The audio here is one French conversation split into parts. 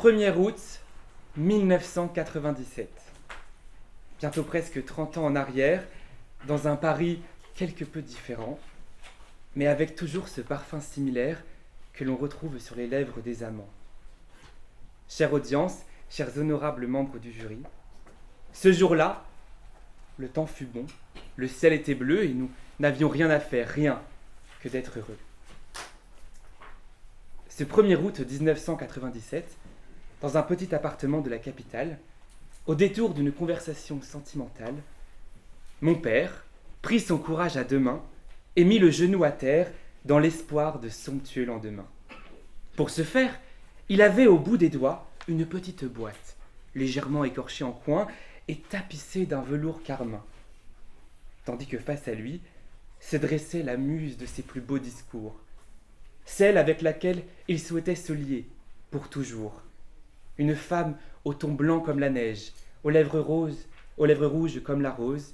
1er août 1997. Bientôt presque 30 ans en arrière, dans un Paris quelque peu différent, mais avec toujours ce parfum similaire que l'on retrouve sur les lèvres des amants. Chère audience, chers honorables membres du jury, ce jour-là, le temps fut bon, le ciel était bleu et nous n'avions rien à faire, rien que d'être heureux. Ce 1er août 1997, dans un petit appartement de la capitale, au détour d'une conversation sentimentale, mon père prit son courage à deux mains et mit le genou à terre dans l'espoir de somptueux lendemain. Pour ce faire, il avait au bout des doigts une petite boîte, légèrement écorchée en coin et tapissée d'un velours carmin, tandis que face à lui se dressait la muse de ses plus beaux discours, celle avec laquelle il souhaitait se lier pour toujours, une femme au ton blanc comme la neige, aux lèvres rouges comme la rose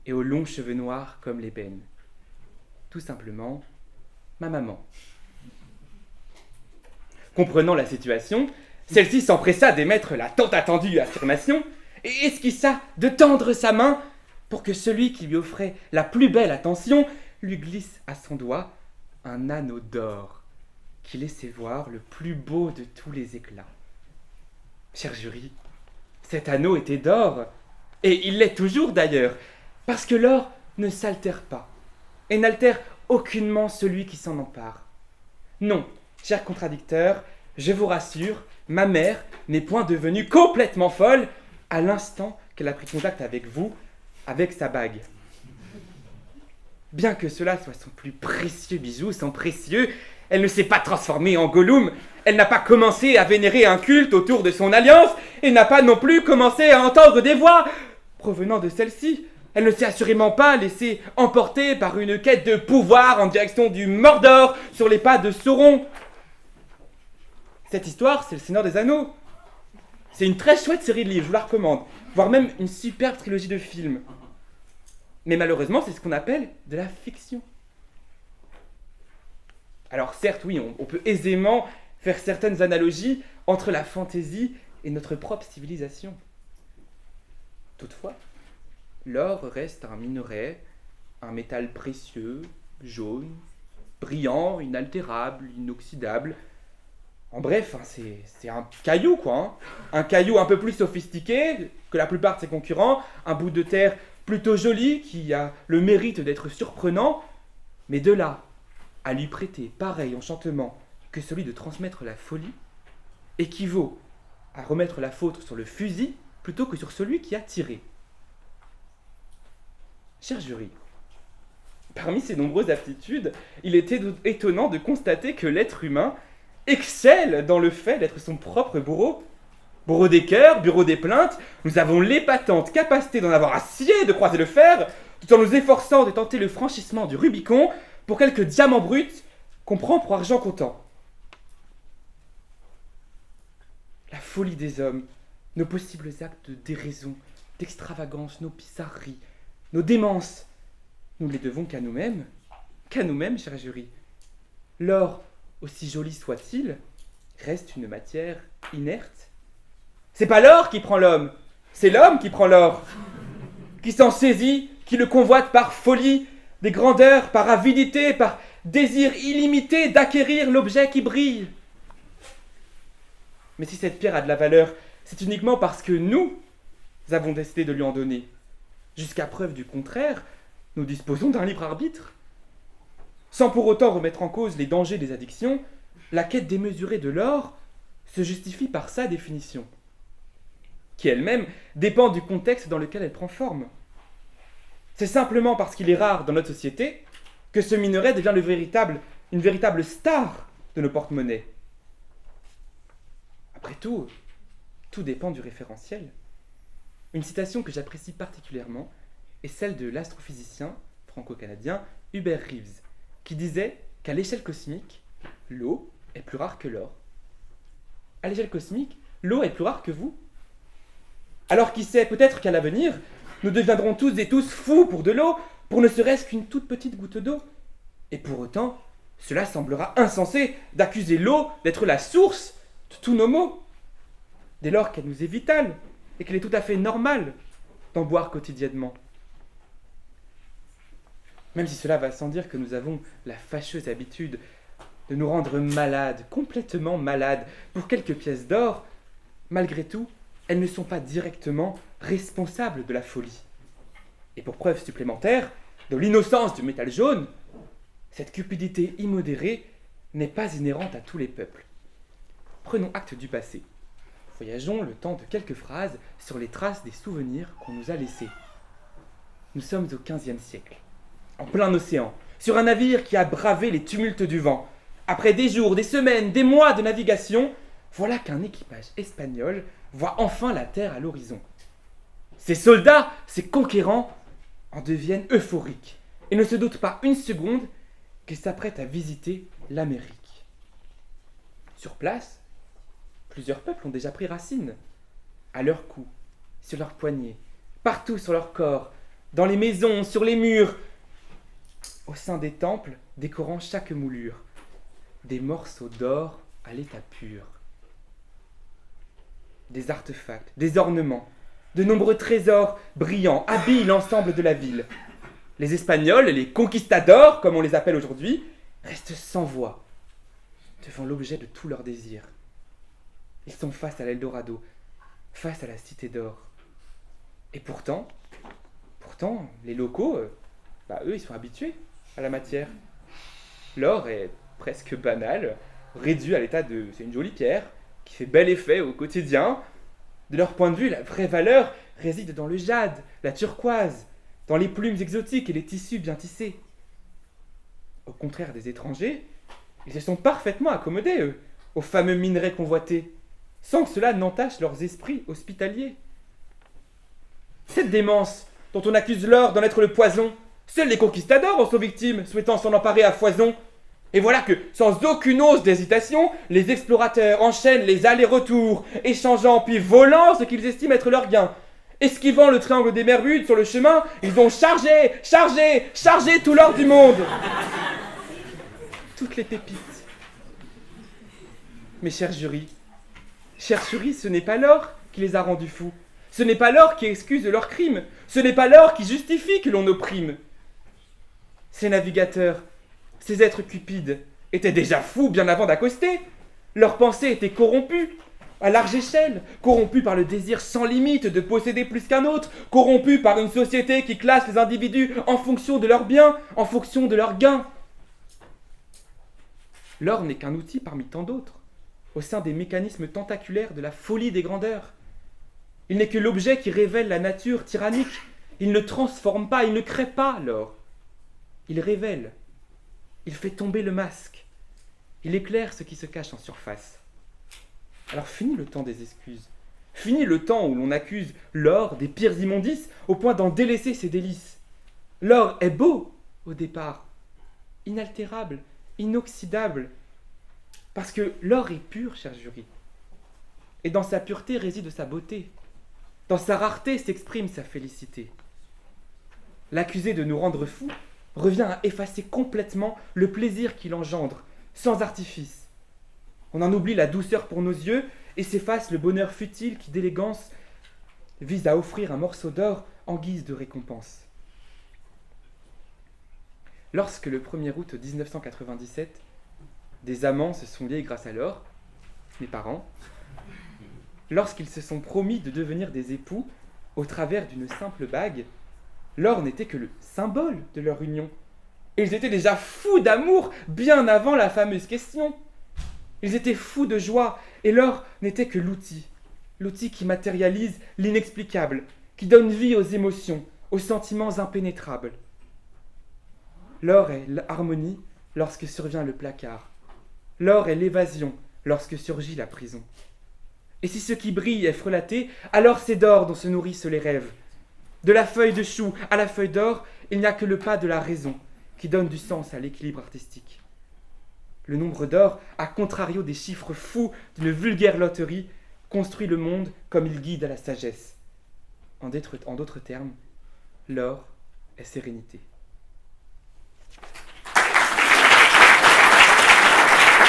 et aux longs cheveux noirs comme l'ébène. Tout simplement, ma maman. Comprenant la situation, celle-ci s'empressa d'émettre la tant attendue affirmation et esquissa de tendre sa main pour que celui qui lui offrait la plus belle attention lui glisse à son doigt un anneau d'or qui laissait voir le plus beau de tous les éclats. Cher jury, cet anneau était d'or, et il l'est toujours d'ailleurs, parce que l'or ne s'altère pas, et n'altère aucunement celui qui s'en empare. Non, cher contradicteur, je vous rassure, ma mère n'est point devenue complètement folle à l'instant qu'elle a pris contact avec vous, avec sa bague. Bien que cela soit son plus précieux bijou, son précieux, elle ne s'est pas transformée en Gollum, elle n'a pas commencé à vénérer un culte autour de son alliance, et n'a pas non plus commencé à entendre des voix provenant de celle-ci. Elle ne s'est assurément pas laissée emporter par une quête de pouvoir en direction du Mordor sur les pas de Sauron. Cette histoire, c'est le Seigneur des Anneaux. C'est une très chouette série de livres, je vous la recommande, voire même une superbe trilogie de films. Mais malheureusement, c'est ce qu'on appelle de la fiction. Alors certes, oui, on peut aisément faire certaines analogies entre la fantaisie et notre propre civilisation. Toutefois, l'or reste un minerai, un métal précieux, jaune, brillant, inaltérable, inoxydable. En bref, c'est un caillou, quoi. Un caillou un peu plus sophistiqué que la plupart de ses concurrents, un bout de terre plutôt joli qui a le mérite d'être surprenant, mais de là à lui prêter pareil enchantement que celui de transmettre la folie, équivaut à remettre la faute sur le fusil plutôt que sur celui qui a tiré. Cher jury, parmi ces nombreuses aptitudes, il était étonnant de constater que l'être humain excelle dans le fait d'être son propre bourreau. Bourreau des cœurs, bureau des plaintes, nous avons l'épatante capacité d'en avoir à scier, de croiser le fer, tout en nous efforçant de tenter le franchissement du Rubicon pour quelques diamants bruts qu'on prend pour argent comptant. La folie des hommes, nos possibles actes de déraison, d'extravagance, nos bizarreries, nos démences, nous ne les devons qu'à nous-mêmes, cher jury. L'or, aussi joli soit-il, reste une matière inerte. C'est pas l'or qui prend l'homme, c'est l'homme qui prend l'or, qui s'en saisit, qui le convoite par folie, des grandeurs, par avidité, par désir illimité d'acquérir l'objet qui brille. Mais si cette pierre a de la valeur, c'est uniquement parce que nous avons décidé de lui en donner. Jusqu'à preuve du contraire, nous disposons d'un libre arbitre. Sans pour autant remettre en cause les dangers des addictions, la quête démesurée de l'or se justifie par sa définition, qui elle-même dépend du contexte dans lequel elle prend forme. C'est simplement parce qu'il est rare dans notre société que ce minerai devient une véritable star de nos porte-monnaies. Après tout dépend du référentiel. Une citation que j'apprécie particulièrement est celle de l'astrophysicien franco-canadien Hubert Reeves, qui disait qu'à l'échelle cosmique, l'eau est plus rare que l'or. À l'échelle cosmique, l'eau est plus rare que vous. Alors qui sait, peut-être qu'à l'avenir, nous deviendrons tous et tous fous pour de l'eau, pour ne serait-ce qu'une toute petite goutte d'eau. Et pour autant, cela semblera insensé d'accuser l'eau d'être la source de tous nos maux. dès lors qu'elle nous est vitale et qu'il est tout à fait normal d'en boire quotidiennement. Même si cela va sans dire que nous avons la fâcheuse habitude de nous rendre malades, complètement malades, pour quelques pièces d'or, malgré tout, elles ne sont pas directement responsables de la folie. Et pour preuve supplémentaire de l'innocence du métal jaune, cette cupidité immodérée n'est pas inhérente à tous les peuples. Prenons acte du passé. Voyageons le temps de quelques phrases sur les traces des souvenirs qu'on nous a laissés. Nous sommes au XVe siècle, en plein océan, sur un navire qui a bravé les tumultes du vent. Après des jours, des semaines, des mois de navigation, voilà qu'un équipage espagnol voit enfin la terre à l'horizon. Ces soldats, ces conquérants, en deviennent euphoriques et ne se doutent pas une seconde qu'ils s'apprêtent à visiter l'Amérique. Sur place, plusieurs peuples ont déjà pris racine, à leur cou, sur leurs poignets, partout sur leur corps, dans les maisons, sur les murs, au sein des temples décorant chaque moulure, des morceaux d'or à l'état pur. Des artefacts, des ornements, de nombreux trésors brillants habillent l'ensemble de la ville. Les Espagnols, les conquistadors, comme on les appelle aujourd'hui, restent sans voix devant l'objet de tous leurs désirs. Ils sont face à l'Eldorado, face à la cité d'or. Et pourtant, les locaux, eux, ils sont habitués à la matière. L'or est presque banal, réduit à l'état de... C'est une jolie pierre, qui fait bel effet au quotidien. De leur point de vue, la vraie valeur réside dans le jade, la turquoise, dans les plumes exotiques et les tissus bien tissés. Au contraire des étrangers, ils se sont parfaitement accommodés, eux, aux fameux minerais convoités, sans que cela n'entache leurs esprits hospitaliers. Cette démence dont on accuse l'or d'en être le poison, seuls les conquistadors en sont victimes, souhaitant s'en emparer à foison. Et voilà que, sans aucune once d'hésitation, les explorateurs enchaînent les allers-retours, échangeant puis volant ce qu'ils estiment être leur gain. Esquivant le triangle des Bermudes sur le chemin, ils ont chargé tout l'or du monde. Toutes les pépites. Mes chers jurys, ce n'est pas l'or qui les a rendus fous. Ce n'est pas l'or qui excuse leurs crimes. Ce n'est pas l'or qui justifie que l'on opprime. Ces navigateurs, ces êtres cupides, étaient déjà fous bien avant d'accoster. Leurs pensées étaient corrompues, à large échelle, corrompues par le désir sans limite de posséder plus qu'un autre, corrompues par une société qui classe les individus en fonction de leurs biens, en fonction de leurs gains. L'or n'est qu'un outil parmi tant d'autres, au sein des mécanismes tentaculaires de la folie des grandeurs. Il n'est que l'objet qui révèle la nature tyrannique. Il ne transforme pas, il ne crée pas l'or. Il révèle. Il fait tomber le masque. Il éclaire ce qui se cache en surface. Alors fini le temps des excuses. Fini le temps où l'on accuse l'or des pires immondices au point d'en délaisser ses délices. L'or est beau au départ, inaltérable, inoxydable, parce que l'or est pur, cher jury. Et dans sa pureté réside sa beauté. Dans sa rareté s'exprime sa félicité. L'accuser de nous rendre fous revient à effacer complètement le plaisir qu'il engendre, sans artifice. On en oublie la douceur pour nos yeux et s'efface le bonheur futile qui, d'élégance, vise à offrir un morceau d'or en guise de récompense. Lorsque le 1er août 1997, des amants se sont liés grâce à l'or, mes parents, lorsqu'ils se sont promis de devenir des époux au travers d'une simple bague, l'or n'était que le symbole de leur union. Et ils étaient déjà fous d'amour bien avant la fameuse question. Ils étaient fous de joie, et l'or n'était que l'outil qui matérialise l'inexplicable, qui donne vie aux émotions, aux sentiments impénétrables. L'or est l'harmonie lorsque survient le placard. L'or est l'évasion lorsque surgit la prison. Et si ce qui brille est frelaté, alors c'est d'or dont se nourrissent les rêves. De la feuille de chou à la feuille d'or, il n'y a que le pas de la raison qui donne du sens à l'équilibre artistique. Le nombre d'or, à contrario des chiffres fous d'une vulgaire loterie, construit le monde comme il guide à la sagesse. En d'autres termes, l'or est sérénité.